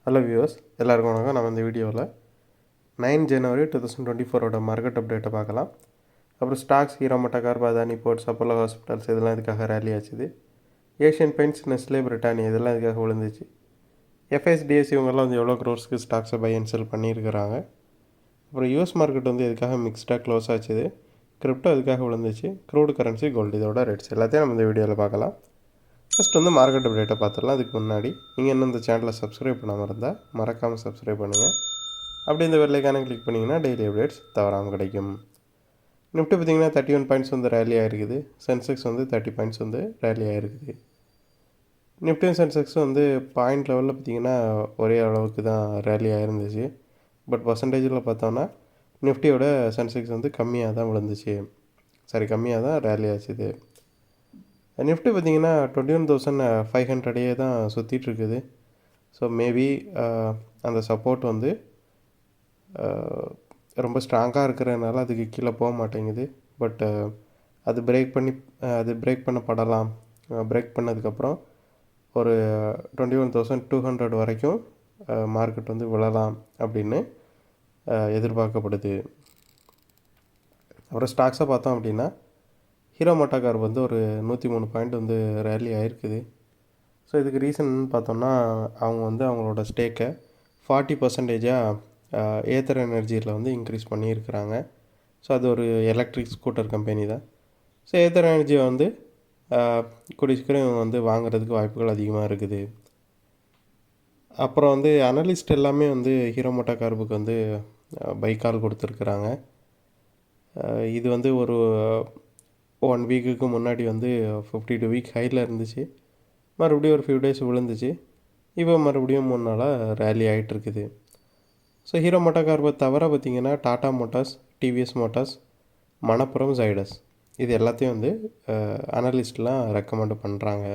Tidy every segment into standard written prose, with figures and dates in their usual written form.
Hello viewers, எல்லாருக்கும் வணக்கம். நம்ம இந்த வீடியோவில் 9 ஜனவரி 2024 மார்க்கெட் அப்டேட்டை பார்க்கலாம். அப்புறம் ஸ்டாக்ஸ், ஹீரோ மோட்டோகார்ப், அதானி போர்ட்ஸ், அப்போலோ ஹாஸ்பிட்டல்ஸ் இதெல்லாம் இதுக்காக ரேலி ஆச்சுது. ஏஷியன் பெயிண்ட்ஸ், நெஸ்லே, பிரிட்டானியா இதெல்லாம் இதுக்காக விழுந்துச்சு. எஃப்எஸ்டிஎஸ் இவங்கெல்லாம் வந்து எவ்வளோ க்ரோர்ஸ்க்கு ஸ்டாக்ஸை பை அண்ட் செல் பண்ணியிருக்கிறாங்க. அப்புறம் யூஎஸ் மார்க்கெட் வந்து இதுக்காக மிக்ஸ்டாக க்ளோஸ் ஆச்சுது. கிரிப்டோ இதுக்காக விழுந்துச்சு. க்ரூட் கரன்சி, கோல்டு இதோட ரேட்ஸ் எல்லாத்தையும் நம்ம இந்த வீடியோவில் பார்க்கலாம். ஃபஸ்ட் வந்து மார்க்கெட் அப்டேட்டை பார்த்துடலாம். அதுக்கு முன்னாடி நீங்கள் இன்னும் இந்த சேனலை சப்ஸ்கிரைப் பண்ணாமல் இருந்தால் மறக்காமல் சப்ஸ்கிரைப் பண்ணுங்கள். அப்படி இந்த வெள்ளைக்கான கிளிக் பண்ணிங்கன்னா டெய்லி அப்டேட்ஸ் தவறாமல் கிடைக்கும். நிஃப்டி பார்த்திங்கன்னா 31 பாயிண்ட்ஸ் வந்து ரேலி ஆகிருக்குது. சென்செக்ஸ் வந்து 30 பாயிண்ட்ஸ் வந்து ரேலி ஆகிருக்குது. நிஃப்டியும் சென்செக்ஸும் வந்து பாயிண்ட் லெவலில் பார்த்திங்கன்னா ஒரே அளவுக்கு தான் ரேலி ஆகிருந்துச்சு. பட் பர்சன்டேஜில் பார்த்தோன்னா நிஃப்டியோட சென்செக்ஸ் வந்து கம்மியாக தான் விழுந்துச்சு. கம்மியாக தான் ரேலி ஆச்சுது. நிஃப்டி பார்த்திங்கன்னா 21,500 தான் சுற்றிட்டுருக்குது. ஸோ மேபி அந்த சப்போர்ட் வந்து ரொம்ப ஸ்ட்ராங்காக இருக்கிறதுனால அதுக்கு கீழே போக மாட்டேங்குது. பட் அது பிரேக் பண்ணப்படலாம். பிரேக் பண்ணதுக்கப்புறம் ஒரு 21,200 வரைக்கும் மார்க்கெட் வந்து விழலாம் அப்படின்னு எதிர்பார்க்கப்படுது. அப்புறம் ஸ்டாக்ஸை பார்த்தோம் அப்படின்னா ஹீரோ மோட்டோகார்ப் வந்து ஒரு 103 பாயிண்ட் வந்து ரேலி ஆகிருக்குது. ஸோ இதுக்கு ரீசன் பார்த்தோம்னா அவங்க வந்து அவங்களோட ஸ்டேக்கை 40% ஏத்தர் எனர்ஜியில் வந்து இன்க்ரீஸ் பண்ணியிருக்கிறாங்க. ஸோ அது ஒரு எலக்ட்ரிக் ஸ்கூட்டர் கம்பெனி தான். ஸோ ஏத்தர் எனர்ஜியை வந்து கூடிய சீக்கிரம் வந்து வாங்குறதுக்கு வாய்ப்புகள் அதிகமாக இருக்குது. அப்புறம் வந்து அனலிஸ்ட் எல்லாமே வந்து ஹீரோ மோட்டோகார்புக்கு வந்து பைக்கால் கொடுத்துருக்குறாங்க. இது வந்து ஒரு 1 வீக்குக்கு முன்னாடி வந்து 52 வீக் ஹையில் இருந்துச்சு. மறுபடியும் ஒரு ஃபியூ டேஸ் விழுந்துச்சு. இப்போ மறுபடியும் 3 நாளாக ரேலி ஆகிட்டுருக்குது. ஸோ ஹீரோ மோட்டோகார்பை தவிர பார்த்திங்கன்னா Tata Motors, TVS Motors, Manappuram, Zydus இது எல்லாத்தையும் வந்து அனலிஸ்ட்லாம் ரெக்கமெண்ட் பண்ணுறாங்க.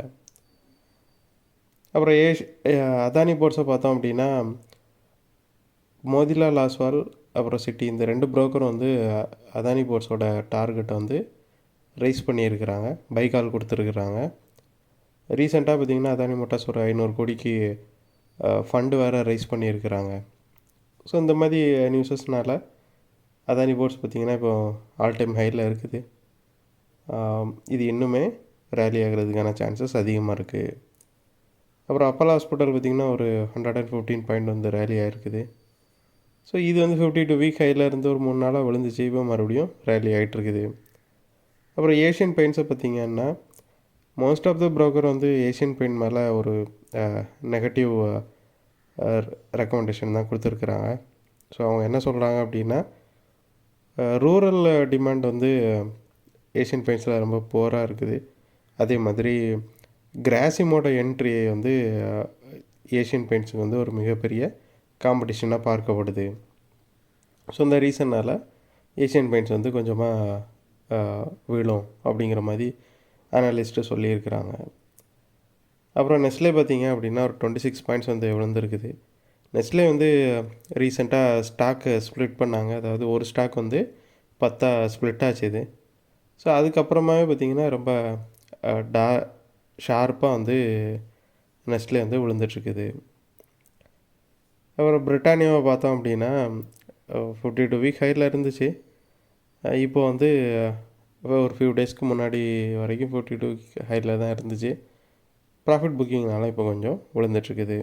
அப்புறம் அதானி போர்ட்ஸை பார்த்தோம் அப்படின்னா மோதிலால் ஆஸ்வால் அப்புறம் சிட்டி இந்த 2 புரோக்கரும் வந்து அதானி போர்ட்ஸோட டார்கெட்டை வந்து ரைஸ் பண்ணியிருக்கிறாங்க, பைக்கால் கொடுத்துருக்குறாங்க. ரீசெண்டாக பார்த்திங்கன்னா அதானி மோட்டார்ஸ் ஒரு 500 கோடிக்கு ஃபண்டு வேறு ரைஸ் பண்ணியிருக்கிறாங்க. ஸோ இந்த மாதிரி நியூஸஸ்னால் அதானி போர்ட்ஸ் பார்த்திங்கன்னா இப்போ ஆல் டைம் ஹையில் இருக்குது. இது இன்னுமே ரேலி ஆகிறதுக்கான சான்சஸ் அதிகமாக இருக்குது. அப்புறம் அப்போலோ ஹாஸ்பிட்டல் பார்த்திங்கன்னா ஒரு 115 பாயிண்ட் வந்து ரேலி ஆகிருக்குது. ஸோ இது வந்து 52 வீக் ஹையில் இருந்து ஒரு 3 நாளாக விழுந்துச்சு. இப்போ மறுபடியும் ரேலி ஆகிட்டுருக்குது. அப்புறம் ஏஷியன் பெயிண்ட்ஸை பார்த்திங்கன்னா மோஸ்ட் ஆஃப் த புரோக்கர் வந்து ஏஷியன் பெயிண்ட் மேலே ஒரு நெகட்டிவ் ரெக்கமெண்டேஷன் தான் கொடுத்துருக்குறாங்க. ஸோ அவங்க என்ன சொல்கிறாங்க அப்படின்னா ரூரல் டிமாண்ட் வந்து ஏஷியன் பெயிண்ட்ஸில் ரொம்ப புவராக இருக்குது. அதே மாதிரி கிராசிமோட என்ட்ரியை வந்து ஏஷியன் பெயிண்ட்ஸுக்கு வந்து ஒரு மிகப்பெரிய காம்படிஷனாக பார்க்கப்படுது. ஸோ இந்த ரீசன்னால் ஏஷியன் பெயிண்ட்ஸ் வந்து கொஞ்சமாக விழும் அப்படிங்கிற மாதிரி அனலிஸ்ட்டு சொல்லியிருக்கிறாங்க. அப்புறம் நெஸ்லே பார்த்திங்க அப்படின்னா ஒரு 26 பாயிண்ட்ஸ் வந்து விழுந்துருக்குது. நெஸ்லே வந்து ரீசெண்டாக ஸ்டாக்கு ஸ்ப்ளிட் பண்ணாங்க. அதாவது ஒரு ஸ்டாக் வந்து 10 ஸ்ப்ளிட் ஆச்சுது. ஸோ அதுக்கப்புறமாவே பார்த்திங்கன்னா ரொம்ப ஷார்ப்பாக வந்து நெஸ்லே வந்து விழுந்துட்டுருக்குது. அப்புறம் பிரிட்டானியாவை பார்த்தோம் அப்படின்னா 52 வீக் ஹையில் இருந்துச்சு. இப்போ வந்து ஒரு ஃபியூ டேஸ்க்கு முன்னாடி வரைக்கும் 52 ஹையில் தான் இருந்துச்சு. ப்ராஃபிட் புக்கிங்னால இப்போ கொஞ்சம் விழுந்துட்டுருக்குது.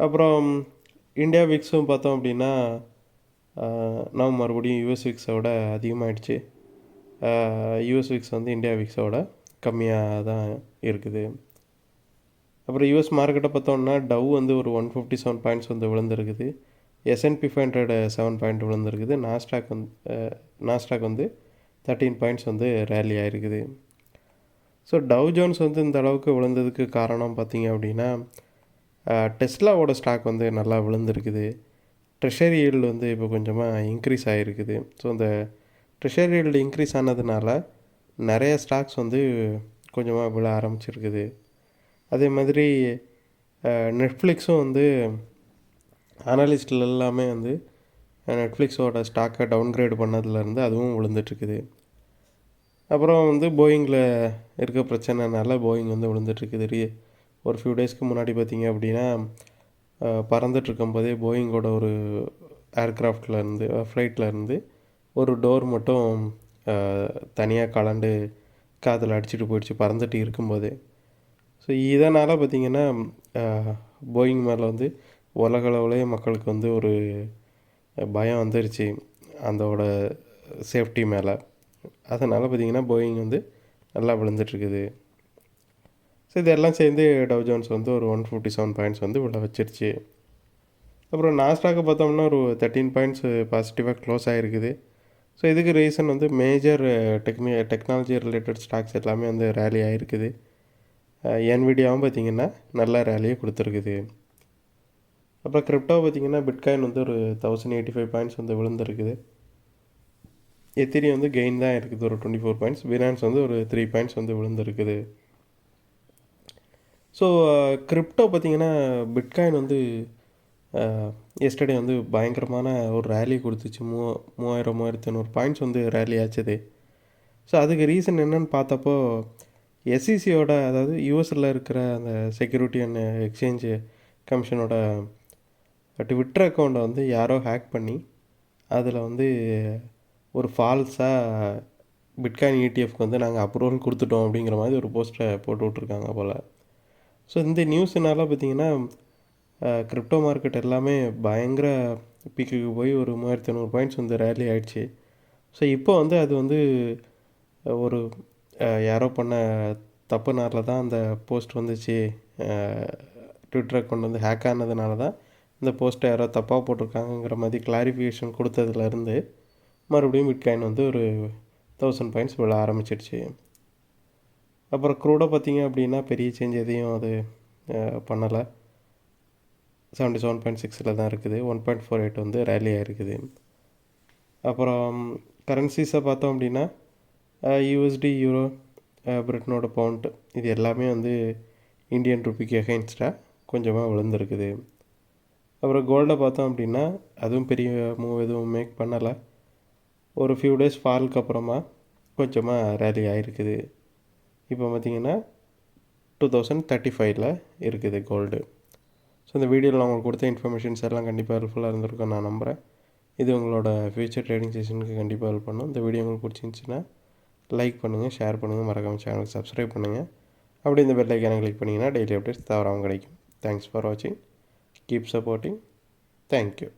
அப்புறம் இந்தியா விக்ஸும் பார்த்தோம் அப்படின்னா நம்ம மறுபடியும் யூஎஸ் விக்ஸோட அதிகமாகிடுச்சு. யூஎஸ் விக்ஸ் வந்து இந்தியா விக்ஸோட கம்மியாக தான் இருக்குது. அப்புறம் யூஎஸ் மார்க்கெட்டை பார்த்தோம்னா டவ் வந்து ஒரு 157 பாயிண்ட்ஸ் வந்து விழுந்துருக்குது. S&P 500 7 point விழுந்துருக்குது. நாஸ்டாக் வந்து 13 பாயிண்ட்ஸ் வந்து ரேலி ஆகிருக்குது. ஸோ டவ் ஜோன்ஸ் வந்து இந்த அளவுக்கு விழுந்ததுக்கு காரணம் பார்த்திங்க அப்படின்னா டெஸ்லாவோட ஸ்டாக் வந்து நல்லா விழுந்துருக்குது. ட்ரெஷரி ஈல்டு வந்து இப்போ கொஞ்சமாக இன்க்ரீஸ் ஆகிருக்குது. ஸோ இந்த ட்ரெஷரி ஈல்டு இன்க்ரீஸ் ஆனதுனால நிறைய ஸ்டாக்ஸ் வந்து கொஞ்சமாக விழ ஆரம்பிச்சிருக்குது. அதே மாதிரி நெட்ஃப்ளிக்ஸும் வந்து அனலிஸ்டில் எல்லாமே வந்து நெட்ஃப்ளிக்ஸோட ஸ்டாக்கை டவுன்கிரேட் பண்ணதுலேருந்து அதுவும் விழுந்துட்டுருக்குது. அப்புறம் வந்து போயிங்கில் இருக்க பிரச்சனைனால போயிங் வந்து விழுந்துட்டுருக்குது. ஒரு ஃபியூ டேஸ்க்கு முன்னாடி பார்த்தீங்க அப்படின்னா பறந்துட்டுருக்கும்போதே போயிங்கோட ஒரு ஏர்க்ராஃப்ட்லேருந்து ஃப்ளைட்லேருந்து ஒரு டோர் மட்டும் தனியாக கலண்டு காதில் அடிச்சுட்டு போயிடுச்சு பறந்துட்டு இருக்கும்போதே. ஸோ இதனால் பார்த்திங்கன்னா போயிங் மேலே வந்து உலகளவுலேயே மக்களுக்கு வந்து ஒரு பயம் வந்துருச்சு அதோட சேஃப்டி மேலே. அதனால் பார்த்திங்கன்னா போயிங் வந்து நல்லா விழுந்துட்டுருக்குது. ஸோ இதெல்லாம் சேர்ந்து டவ் ஜோன்ஸ் வந்து ஒரு 157 பாயிண்ட்ஸ் வந்து உள்ள வச்சிருச்சு. அப்புறம் நாஸ்டாக்கு பார்த்தோம்னா ஒரு 13 பாயிண்ட்ஸ் பாசிட்டிவாக க்ளோஸ் ஆகிருக்குது. ஸோ இதுக்கு ரீசன் வந்து மேஜர் டெக்னாலஜி ரிலேட்டட் ஸ்டாக்ஸ் எல்லாமே வந்து ரேலி ஆகிருக்குது. என்விடியாவும் பார்த்திங்கன்னா நல்ல ரேலியை கொடுத்துருக்குது. அப்புறம் கிரிப்டோ பார்த்திங்கன்னா பிட்காயின் வந்து ஒரு 1085 பாயிண்ட்ஸ் வந்து விழுந்துருக்குது. எத்திரியம் வந்து கெயின் தான் இருக்குது ஒரு 24 பாயிண்ட்ஸ். பினான்ஸ் வந்து ஒரு 3 பாயிண்ட்ஸ் வந்து விழுந்துருக்குது. ஸோ கிரிப்டோ பார்த்திங்கன்னா பிட்காயின் வந்து எஸ்டர்டே வந்து பயங்கரமான ஒரு ரேலி கொடுத்துச்சு. 3500 பாயிண்ட்ஸ் வந்து ரேலி ஆச்சுது. ஸோ அதுக்கு ரீசன் என்னன்னு பார்த்தப்போ எஸ்இசியோட அதாவது யூஎஸில் இருக்கிற அந்த செக்யூரிட்டி அண்ட் எக்ஸ்சேஞ்சு கமிஷனோட ட்விட்டர் அக்கௌண்ட்டை வந்து யாரோ ஹேக் பண்ணி அதில் வந்து ஒரு ஃபால்ஸாக பிட்காயின் இடிஎஃப்க்கு வந்து நாங்கள் அப்ரூவல் கொடுத்துட்டோம் அப்படிங்கிற மாதிரி ஒரு போஸ்ட்டை போட்டு விட்ருக்காங்க போல். ஸோ இந்த நியூஸுனால பார்த்திங்கன்னா கிரிப்டோ மார்க்கெட் எல்லாமே பயங்கர பீக்குக்கு போய் ஒரு 3500 பாயிண்ட்ஸ் வந்து ரேலி ஆகிடுச்சு. ஸோ இப்போ வந்து அது வந்து ஒரு யாரோ பண்ண தப்புனால தான் அந்த போஸ்ட் வந்துச்சு. ட்விட்டர் அக்கௌண்ட் வந்து ஹேக் ஆனதுனால தான் இந்த போஸ்ட்டை யாரோ தப்பாக போட்டிருக்காங்கங்கிற மாதிரி கிளாரிஃபிகேஷன் கொடுத்ததுலேருந்து மறுபடியும் பிட்காயின் வந்து ஒரு 1000 பாயிண்ட்ஸ் விழ ஆரம்பிச்சிடுச்சு. அப்புறம் க்ரூடோ பார்த்திங்க அப்படின்னா பெரிய சேஞ்ச் எதையும் அது பண்ணலை. 77.6 தான் இருக்குது. 1.48 வந்து ரேலி ஆகிருக்குது. அப்புறம் கரன்சிஸை பார்த்தோம் அப்படின்னா யூஎஸ்டி, யூரோ, பிரிட்டனோட பவுண்ட் இது எல்லாமே வந்து இந்தியன் ருப்பிக்கு எகெயின்ஸ்டாக கொஞ்சமாக விழுந்துருக்குது. அப்புறம் கோல்டை பார்த்தோம் அப்படின்னா அதுவும் பெரிய மூவ் எதுவும் மேக் பண்ணலை. ஒரு ஃபியூ டேஸ் ஃபாலுக்கு அப்புறமா கொஞ்சமாக ரேலி ஆகிருக்குது. இப்போ பார்த்திங்கன்னா 2035 இருக்குது கோல்டு. ஸோ இந்த வீடியோவில் நான் உங்களுக்கு கொடுத்த இன்ஃபர்மேஷன்ஸ் எல்லாம் கண்டிப்பாக ஹெல்ப்ஃபுல்லாக இருந்திருக்கும் நான் நம்புகிறேன். இது உங்களோட ஃபியூச்சர் ட்ரேடிங் செஷனுக்கு கண்டிப்பாக ஹெல்ப் பண்ணும். இந்த வீடியோ உங்களுக்கு பிடிச்சிருந்துச்சின்னா லைக் பண்ணுங்கள், ஷேர் பண்ணுங்கள், மறக்காமல் சேனலுக்கு சப்ஸ்கிரைப் பண்ணுங்கள். அப்படி இந்த பெல் ஐக்கானை கிளிக் பண்ணிங்கன்னா டெய்லி அப்டேட்ஸ் தவறாமல் கிடைக்கும். தேங்க்ஸ் ஃபார் வாட்சிங். Keep supporting. தேங்க்யூ.